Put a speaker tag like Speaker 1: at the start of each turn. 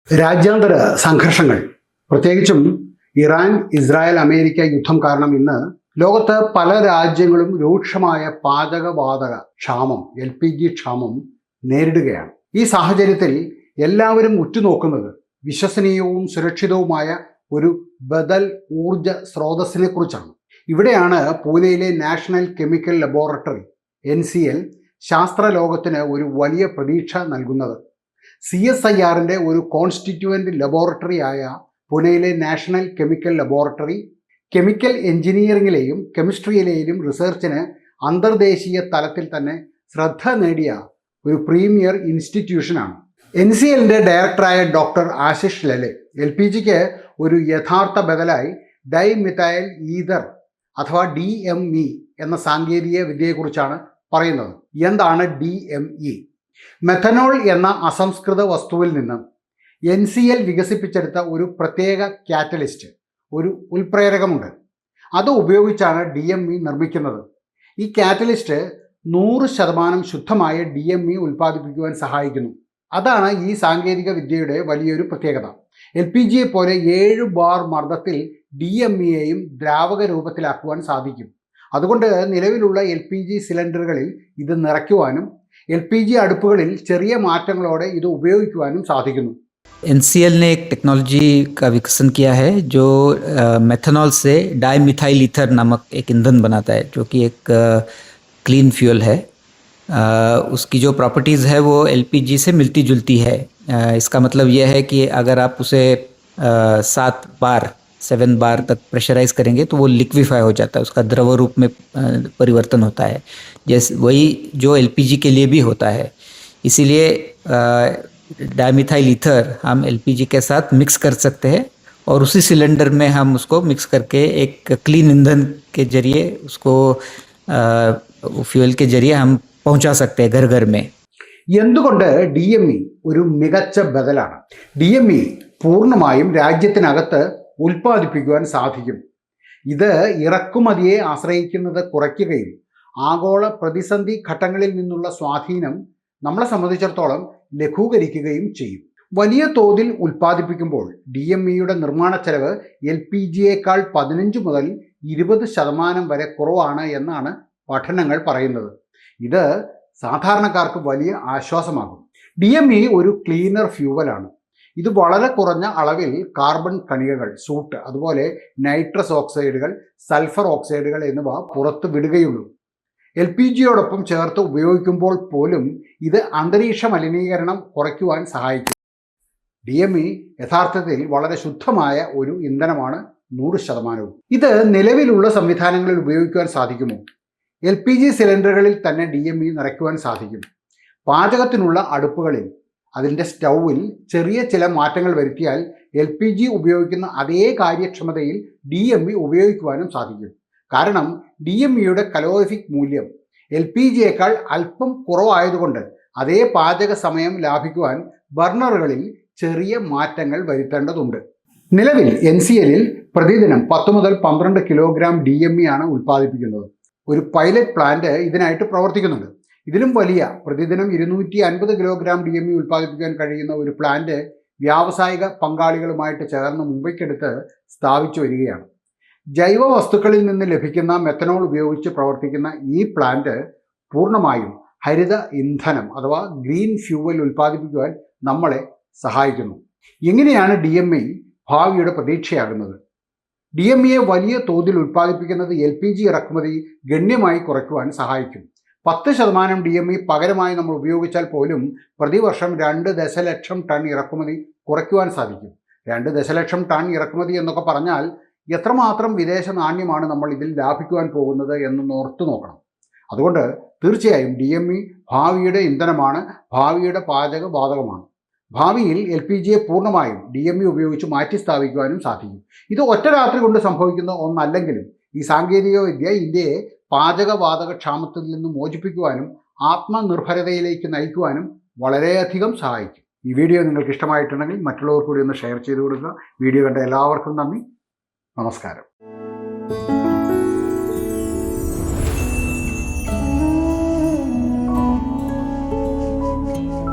Speaker 1: രാജ്യാന്തര സംഘർഷങ്ങൾ, പ്രത്യേകിച്ചും ഇറാൻ ഇസ്രായേൽ അമേരിക്ക യുദ്ധം കാരണം ഇന്ന് ലോകത്ത് പല രാജ്യങ്ങളും രൂക്ഷമായ പാചകവാതക ക്ഷാമം LPG ക്ഷാമം നേരിടുകയാണ്. ഈ സാഹചര്യത്തിൽ എല്ലാവരും ഉറ്റുനോക്കുന്നത് വിശ്വസനീയവും സുരക്ഷിതവുമായ ഒരു ബദൽ ഊർജ സ്രോതസ്സിനെ കുറിച്ചാണ്. ഇവിടെയാണ് പൂനെയിലെ നാഷണൽ കെമിക്കൽ ലബോറട്ടറി NCL ശാസ്ത്ര ലോകത്തിന് ഒരു വലിയ പ്രതീക്ഷ നൽകുന്നത്. CSIRന്റെ ഒരു കോൺസ്റ്റിറ്റ്യൂവൻ്റ് ലബോറട്ടറി ആയ പൂനെയിലെ നാഷണൽ കെമിക്കൽ ലബോറട്ടറി കെമിക്കൽ എഞ്ചിനീയറിംഗിലെയും കെമിസ്ട്രിയിലെയും റിസർച്ചിന് അന്തർദേശീയ തലത്തിൽ തന്നെ ശ്രദ്ധ നേടിയ ഒരു പ്രീമിയർ ഇൻസ്റ്റിറ്റ്യൂഷനാണ്. NCLന്റെ ഡയറക്ടറായ ഡോക്ടർ ആശിഷ് ലലെ LPGക്ക് ഒരു യഥാർത്ഥ ബദലായി ഡൈമിഥൈൽ ഈഥർ അഥവാ DME എന്ന സാങ്കേതിക വിദ്യയെക്കുറിച്ചാണ് പറയുന്നത്. എന്താണ് DME? മെഥനോൾ എന്ന അസംസ്കൃത വസ്തുവിൽ നിന്ന് NCL വികസിപ്പിച്ചെടുത്ത ഒരു പ്രത്യേക കാറ്റലിസ്റ്റ്, ഒരു ഉൽപ്രേരകമുണ്ട്. അത് ഉപയോഗിച്ചാണ് DME നിർമ്മിക്കുന്നത്. ഈ കാറ്റലിസ്റ്റ് 100% ശുദ്ധമായ DME ഉൽപ്പാദിപ്പിക്കുവാൻ സഹായിക്കുന്നു. അതാണ് ഈ സാങ്കേതിക വിദ്യയുടെ വലിയൊരു പ്രത്യേകത. LPGയെ പോലെ 7 ബാർ മർദ്ദത്തിൽ DMEയെയും ദ്രാവക രൂപത്തിലാക്കുവാൻ സാധിക്കും. അതുകൊണ്ട് നിലവിലുള്ള LPG സിലിണ്ടറുകളിൽ ഇത് നിറയ്ക്കുവാനും LPG അടുപ്പുകളിൽ ചെറിയ മാറ്റങ്ങളോടെ ഇത് ഉപയോഗിക്കുവാനും സാധിക്കുന്നു.
Speaker 2: NCL ने एक टेक्नोलॉजी का विकसन किया है जो मेथनॉल से डाईमिथाइल ईथर नामक एक ईंधन बनाता है, जो कि एक क्लीन फ्यूल है. उसकी जो प्रॉपर्टीज़ है वो LPG से मिलती जुलती है. इसका मतलब यह है कि अगर आप उसे 7 बार तक प्रेशराइज करेंगे तो वो लिक्विफाई हो जाता है, उसका द्रव रूप में परिवर्तन होता है, जैसे वही जो LPG के लिए भी होता है. इसीलिए डाईमिथाइल ईथर हम LPG के साथ मिक्स कर सकते हैं और उसी सिलेंडर में हम उसको मिक्स करके एक क्लीन ईंधन के जरिए उसको फ्यूल के जरिए हम पहुंचा सकते हैं घर घर में.
Speaker 1: എന്തുകൊണ്ട് DME ഒരു മികച്ച ബദലാണ്? DME പൂർണ്ണമായും രാജ്യത്തിനകത്ത് ഉൽപ്പാദിപ്പിക്കുവാൻ സാധിക്കും. ഇത് ഇറക്കുമതിയെ ആശ്രയിക്കുന്നത് കുറയ്ക്കുകയും ആഗോള പ്രതിസന്ധി ഘട്ടങ്ങളിൽ നിന്നുള്ള സ്വാധീനം നമ്മളെ സംബന്ധിച്ചിടത്തോളം ലഘൂകരിക്കുകയും ചെയ്യും. വലിയ തോതിൽ ഉൽപ്പാദിപ്പിക്കുമ്പോൾ DMEയുടെ നിർമ്മാണ ചെലവ് LPGയേക്കാൾ 15 മുതൽ 20% വരെ കുറവാണ് എന്നാണ് പഠനങ്ങൾ പറയുന്നത്. ഇത് സാധാരണക്കാർക്ക് വലിയ ആശ്വാസമാകും. DME ഒരു ക്ലീനർ ഫ്യൂവലാണ്. ഇത് വളരെ കുറഞ്ഞ അളവിൽ കാർബൺ കണികകൾ, സൂട്ട്, അതുപോലെ നൈട്രസ് ഓക്സൈഡുകൾ, സൾഫർ ഓക്സൈഡുകൾ എന്നിവ പുറത്തു വിടുകയുള്ളൂ. LPGയോടൊപ്പം ചേർത്ത് ഉപയോഗിക്കുമ്പോൾ പോലും ഇത് അന്തരീക്ഷ മലിനീകരണം കുറയ്ക്കുവാൻ സഹായിക്കും. DME യഥാർത്ഥത്തിൽ വളരെ ശുദ്ധമായ ഒരു ഇന്ധനമാണ് 100%. ഇത് നിലവിലുള്ള സംവിധാനങ്ങളിൽ ഉപയോഗിക്കുവാൻ സാധിക്കുമോ? LPG സിലിണ്ടറുകളിൽ തന്നെ DME നിറയ്ക്കുവാൻ സാധിക്കും. പാചകത്തിനുള്ള അടുപ്പുകളിൽ അതിൻ്റെ സ്റ്റൗവിൽ ചെറിയ ചില മാറ്റങ്ങൾ വരുത്തിയാൽ LPG ഉപയോഗിക്കുന്ന അതേ കാര്യക്ഷമതയിൽ DME ഉപയോഗിക്കുവാനും സാധിക്കും. കാരണം DMEയുടെ കലോറിഫിക് മൂല്യം LPGയേക്കാൾ അല്പം കുറവായതുകൊണ്ട് അതേ പാചക സമയം ലാഭിക്കുവാൻ ബർണറുകളിൽ ചെറിയ മാറ്റങ്ങൾ വരുത്തേണ്ടതുണ്ട്. നിലവിൽ NCLൽ പ്രതിദിനം 10 മുതൽ 12 കിലോഗ്രാം DME ആണ് ഉൽപ്പാദിപ്പിക്കുന്നത്. ഒരു പൈലറ്റ് പ്ലാന്റ് ഇതിനായിട്ട് പ്രവർത്തിക്കുന്നുണ്ട്. ഇതിലും വലിയ പ്രതിദിനം 250 കിലോഗ്രാം DME ഉൽപ്പാദിപ്പിക്കാൻ കഴിയുന്ന ഒരു പ്ലാന്റ് വ്യാവസായിക പങ്കാളികളുമായിട്ട് ചേർന്ന് മുംബൈക്കടുത്ത് സ്ഥാപിച്ചു വരികയാണ്. ജൈവ വസ്തുക്കളിൽ നിന്ന് ലഭിക്കുന്ന മെത്തനോൾ ഉപയോഗിച്ച് പ്രവർത്തിക്കുന്ന ഈ പ്ലാന്റ് പൂർണ്ണമായും ഹരിത ഇന്ധനം അഥവാ ഗ്രീൻ ഫ്യൂവൽ ഉൽപ്പാദിപ്പിക്കുവാൻ നമ്മളെ സഹായിക്കുന്നു. എങ്ങനെയാണ് DME ഭാവിയുടെ പ്രതീക്ഷയാകുന്നത്? DMEയെ വലിയ തോതിൽ ഉൽപ്പാദിപ്പിക്കുന്നത് LPG ഇറക്കുമതി ഗണ്യമായി കുറയ്ക്കുവാൻ സഹായിക്കും. 10% DME പകരമായി നമ്മൾ ഉപയോഗിച്ചാൽ പോലും പ്രതിവർഷം 2 ദശലക്ഷം ടൺ ഇറക്കുമതി കുറയ്ക്കുവാൻ സാധിക്കും. 2 ദശലക്ഷം ടൺ ഇറക്കുമതി എന്നൊക്കെ പറഞ്ഞാൽ എത്രമാത്രം വിദേശ നാണ്യമാണ് നമ്മൾ ഇതിൽ ലാഭിക്കുവാൻ പോകുന്നത് എന്നൊന്ന് ഓർത്തു നോക്കണം. അതുകൊണ്ട് തീർച്ചയായും DME ഭാവിയുടെ ഇന്ധനമാണ്, ഭാവിയുടെ പാചകവാതകമാണ്. ഭാവിയിൽ LPGയെ പൂർണ്ണമായും DME ഉപയോഗിച്ച് മാറ്റി സ്ഥാപിക്കുവാനും സാധിക്കും. ഇത് ഒറ്റ രാത്രി കൊണ്ട് സംഭവിക്കുന്ന ഒന്നല്ലെങ്കിലും ഈ സാങ്കേതിക വിദ്യ ഇന്ത്യയെ പാചകവാതക ക്ഷാമത്തിൽ നിന്ന് മോചിപ്പിക്കുവാനും ആത്മനിർഭരതയിലേക്ക് നയിക്കുവാനും വളരെയധികം സഹായിക്കും. ഈ വീഡിയോ നിങ്ങൾക്ക് ഇഷ്ടമായിട്ടുണ്ടെങ്കിൽ മറ്റുള്ളവർ കൂടി ഒന്ന് ഷെയർ ചെയ്ത് കൊടുക്കുക. വീഡിയോ കണ്ട എല്ലാവർക്കും നന്ദി. നമസ്കാരം.